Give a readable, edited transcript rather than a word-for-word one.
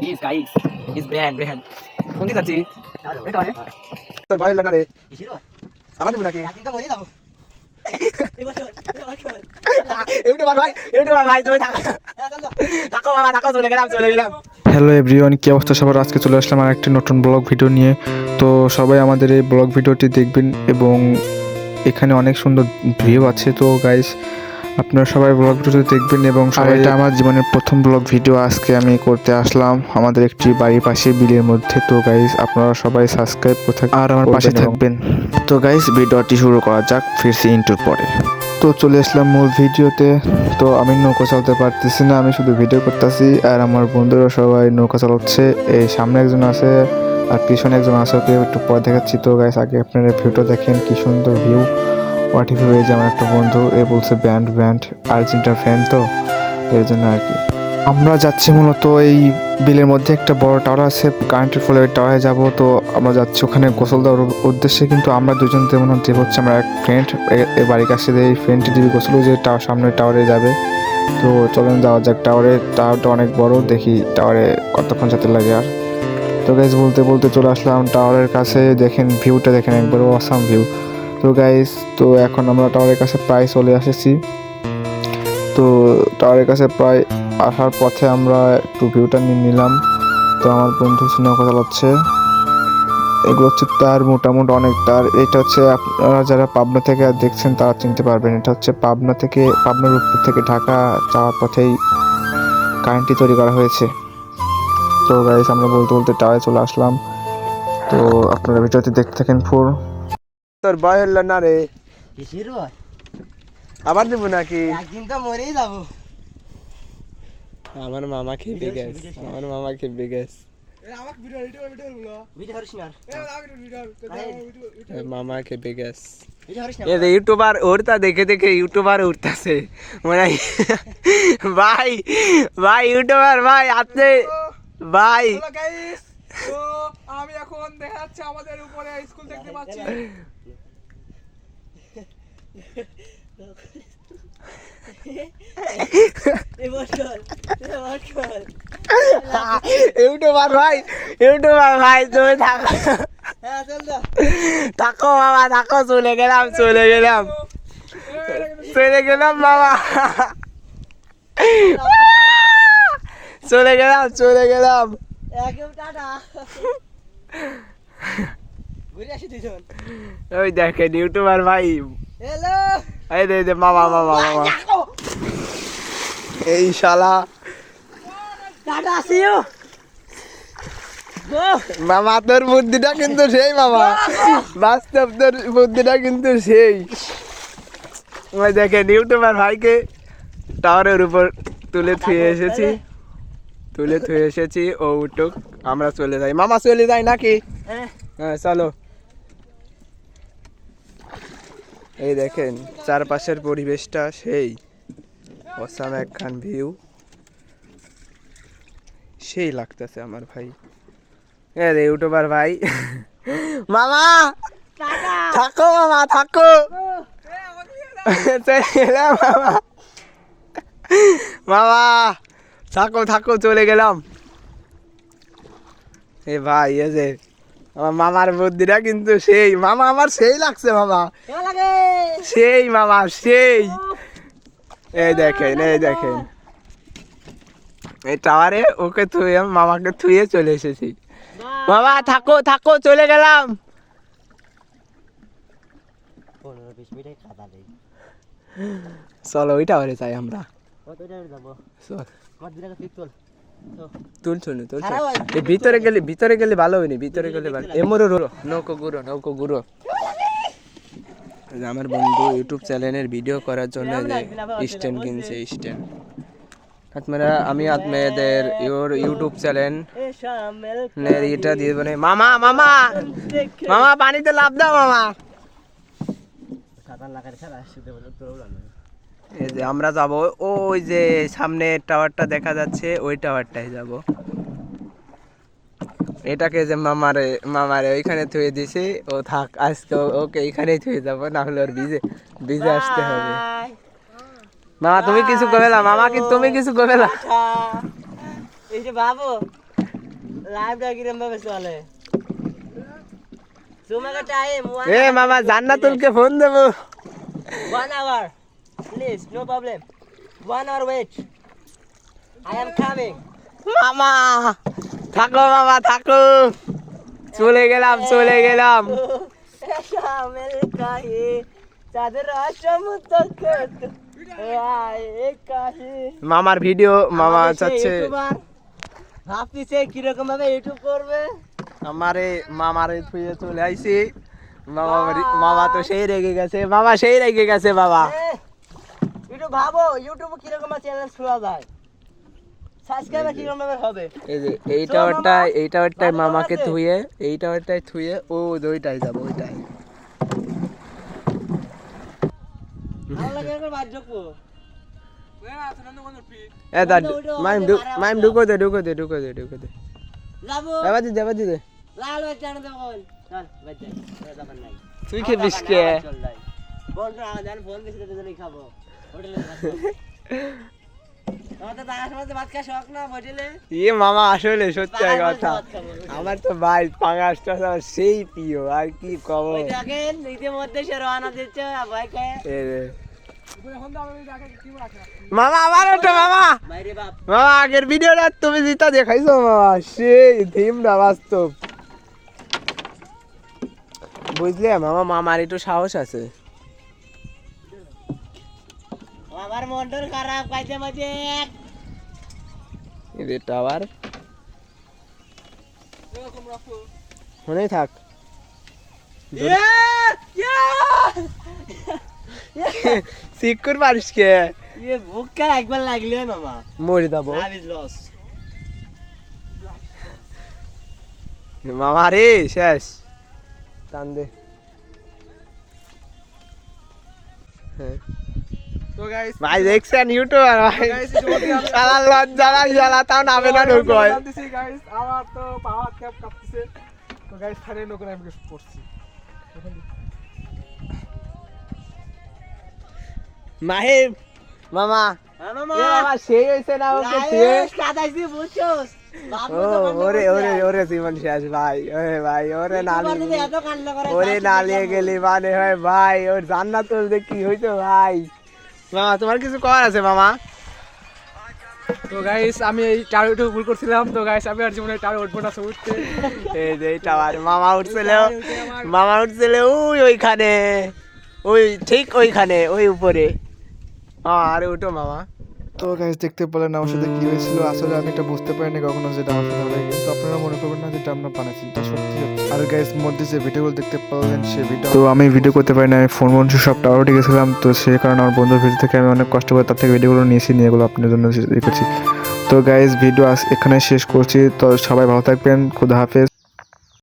Yes, guys. It's brand. কোনটি যাচ্ছি? এটা হয়। তোর ভাই লাগা রে। কিসিরো? আমার দিব নাকি? একদিন তো মরে যাবো। হ্যালো এভরিওয়ান, কি অবস্থা সবার? আজকে চলে আসলাম আর একটি নতুন ব্লগ ভিডিও নিয়ে। তো সবাই আমাদের এই ব্লগ ভিডিওটি দেখবেন এবং এখানে অনেক সুন্দর ভিউ আছে। তো গাইস, আপনারা সবাই ব্লগ ভিডিওটি দেখবেন এবং সবাই, এটা আমার জীবনের প্রথম ব্লগ ভিডিও আজকে আমি করতে আসলাম আমাদের একটি বাড়ির পাশে বিলের মধ্যে। তো গাইস, আপনারা সবাই সাবস্ক্রাইব করে আর আমার পাশে থাকবেন। তো গাইস, ভিডিওটি শুরু করা যাক, ফিরছি ইন্টুর পরে। তো চলে আসলাম মূল ভিডিওতে। তো আমি নৌকা চালাতে পারতেছি না, আমি শুধু ভিডিও করতেছি আর আমার বন্ধুরা সবাই নৌকা চালাচ্ছে। এই সামনে একজন আছে আর পিছনে একজন আছে, ওকে একটু পরে দেখাচ্ছি। তো গাইস, আগে আপনারা ভিউটা দেখেন, কি সুন্দর ভিউ। ওয়াটিভি হয়ে যে আমার একটা বন্ধু, এ বলছে ব্যান্ড আর্জেন্টিনার ফ্যান, তো এর জন্য আর কি। আমরা যাচ্ছি মূলত এই বিলের মধ্যে একটা বড় টাওয়ার আছে, কারেন্টের ফলে ওই টাওয়ারে যাব। তো আমরা যাচ্ছি ওখানে গোসল দেওয়ার উদ্দেশ্যে, কিন্তু আমরা দুজন তেমন দেব হচ্ছে আমার এক ফ্রেন্ড, এ বাড়ির কাছে এই ফ্রেন্ডটি দিবি গোসল যে সামনে টাওয়ারে যাবে। তো চলেন যাওয়া যাক টাওয়ারে। টাওয়ারটা অনেক বড়, দেখি টাওয়ারে কতক্ষণ যেতে লাগে। আর তো গাইস, বলতে বলতে চলে আসলাম টাওয়ারের কাছে। দেখেন ভিউটা, দেখেন একবার অসাম ভিউ। তো গাইস, তো এখন আমরা টাওয়ারের কাছে প্রায় চলে এসেছি। তো টাওয়ারের কাছে প্রায় আসার পথে আমরা একটু ভিউটা নিয়ে নিলাম। তো আমার বন্ধু নৌকা চালাচ্ছে। এগুলো হচ্ছে তার, মোটামুটি অনেক তার। এটা হচ্ছে আপনারা যারা পাবনা থেকে দেখছেন তারা চিনতে পারবেন, এটা হচ্ছে পাবনার উপর থেকে ঢাকা যাওয়ার পথেই কারেন্টটি তৈরি করা হয়েছে। তো গাইস, আমরা বলতে বলতে টাওয়ারে চলে আসলাম। তো আপনারা ভিডিওতে দেখতে থাকেন ফুল। তোর ভয় হলো না রে? কিসের ভয়? আবার দিব নাকি? একদিন তো মরেই যাবো। আমার মামা খেপে গেছে, মামা খেপে গেছে। ইউটিউবার ওরটা দেখে দেখে ইউটিউবার উঠতেছে মানে ভাই ইউটিউবার ভাই আপনি ভাই। তো আমি এখন দেখাচ্ছি আমাদের উপরে স্কুল দেখতে পাচ্ছি। ইউটিউবার ভাই তুমি থাকো বাবা, থাকো। চলে গেলাম বাবা, চলে গেলাম। ওই দেখেন ইউটিউবার ভাই, এই দে মামা এই শালা মামা, তোর বুদ্ধিটা কিন্তু সেই মামা, বাস্তব তোর বুদ্ধিটা কিন্তু সেই। ওই দেখেন ইউটিউবার ভাইকে টাওয়ারের উপর তুলে থুয়ে এসেছি। ও উঠুক, আমরা চলে যাই। মামা চলে যাই নাকি? হ্যাঁ চলো। এই দেখেন চারপাশের পরিবেশটা সেই অসাম একখান ভিউ, সেই লাগতেছে আমার ভাই। ইউটিউবার ভাই মামা থাকো, মামা থাকো চলে গেলাম। এ ভাই, এ যে আমার মামার বুদ্ধিটা কিন্তু সেই মামা, আমার সেই লাগছে মামা, সেই মামা সেই। এই দেখেন এই টাওয়ারে ওকে থুয়ে মামাকে থুয়ে চলে এসেছি। মামা থাকো চলে গেলাম। চলো ওই টাওয়ারে যাই আমরা। তুলছো ভিতরে গেলে ভালো হয়নি, নৌকো গুরো। আমার বন্ধু ইউটিউব চ্যানেলের ভিডিও করার জন্য স্ট্যান্ড কিনছে। আপনারা আমি আপনাদের ইউটিউব চ্যানেল এটা দিয়ে দেবো। মামা পানিতে লাভ দাও মামা। এই যে আমরা যাব, ওই যে সামনে টাওয়ারটা দেখা যাচ্ছে, ওই টাওয়ারটাই যাব। এটাকে যে মামারে ওইখানে থুয়ে দিছি, ও থাক আজকে ওকে এইখানেই থুয়ে যাবো, না হলে ওর ভিজে আসতে হবে। মামা তুমি কিছু করবে না, মামা কি তুমি কিছু করবে না? এই যে বাবু লাইভটা কিরম ভাবে চলে তোমাকে টাইম এ মামা জান্নাতুলকে ফোন দেবো। 1 hour please no problem 1 hour wait I am coming মামা থাকো, মামা থাকো, চলে গেলাম। শামিল কাহে চাঁদের চমৎকার কাহে মামার ভিডিও মামা চাচ্ছে। ভাবতেছে কিরকম ভাবে ইউটিউব করবে। মামারে থুয়ে চলে আইছি। মামা তো সেই রেগে গেছে, মামা সেই রেগে গেছে বাবা। একটু ভাবো ইউটিউবে কিরকম চ্যানেল খোলা যায়, সাবস্ক্রাইবার কিরকম ভাবে হবে। এই যে এইটা ওটাই মামাকে থুয়ে, এইটা ওটাই থুয়ে ও ওইটাই যাবো, ওইটাই। ভালো লাগে একবার বাদ যোগ এ দাদ মাইম ঢুকো দে। যাবো এবার দে লাল বাচ্চা আনতে বল চল বাচ্চা যাবার নাই। তুই খেবিস কে? বন্ধু আদান ফোন দিছে তো জন্য খাবো হোটেলে আমার তো তার সাথে ভাত খাওয়া শখ না হোটেলে। মামা আসলে সত্যি কথা, আমার তো ভাই পাঙ্গাসটা আমার সেই প্রিয়, আর কি কব। ওই দেখেন ইতিমধ্যে সে রওনা দিচ্ছে ভাইকে। মামা আমার ওটা মামা, বাইরে বাপ মামা আগের ভিডিওটা তুমি যেটা দেখাইছো মামা, সেই থিমটা বাস্তব বুঝলে মামা। মামার একটু সাহস আছে। আমার মনটা খারাপ কাইতে মাঝে এটা আবার মনেই থাক। সিকুর পারিস কে? ये भूख का একবার লাগলে মামা মরে যাবো লাভ ইজ লস। মামা রে শেষ টান দে। হ্যাঁ তো গাইস ভাই দেখছেন ইউটিউবার ভাই শালা লজ্জা তাও নামে না ঢুকো। গাইস আমার তো পাওয়ার ক্যাপ কাঁপতেছে। তো গাইস থানে নকরে আমি কিছু করছি। মাহিম মামা হ্যাঁ মামা এ মামা সেই হইছে না ওকে লাইভ তুই? কাদাইছি বুঝছস ও ওরে জীবন শেষ ভাই। ওরে ভাই ওরে নালি, এত কান্না করে ওরে নালিয়ে গেলি মানে হয় ভাই। ওর জান্নাতুল যে কি হইছে ভাই। মামা তোমার কিছু করার আছে মামা? তো গাইস আমি এই টাওয়ার উঠে ভুল করছিলাম। তো গাইস আমি আর জীবনে টাওয়ার উঠবো না, সব উঠতে। এই যে এইটা আর মামা উঠছিল ওইখানে, ওই ঠিক ওইখানে, ওই উপরে। আরে উঠো মামা। তো গাইস দেখতে পেলেন আমার সাথে কি হয়েছিল। আসলে আমি এটা বুঝতে পারিনি কখনো যেটা আমার সাথে হবে, কিন্তু আপনারা মনে করবেন না যেটা আমরা বানাচ্ছি, এটা সত্যি হচ্ছে। আর গাইস মধ্যে যে ভিডিওগুলো দেখতে পেলেন সেই ভিডিও তো আমি ভিডিও করতে পারিনি, আমি ফোন সব টাওয়ার উঠে গেছিলাম। তো সেই কারণে আমার বন্ধুর ভিডিও থেকে আমি অনেক কষ্ট করে তার থেকে ভিডিওগুলো নিয়েছি, নিয়ে এগুলো আপনাদের জন্য রেখেছি। তো গাইস ভিডিও এখানে শেষ করছি। তো সবাই ভালো থাকবেন, খুদা হাফেজ।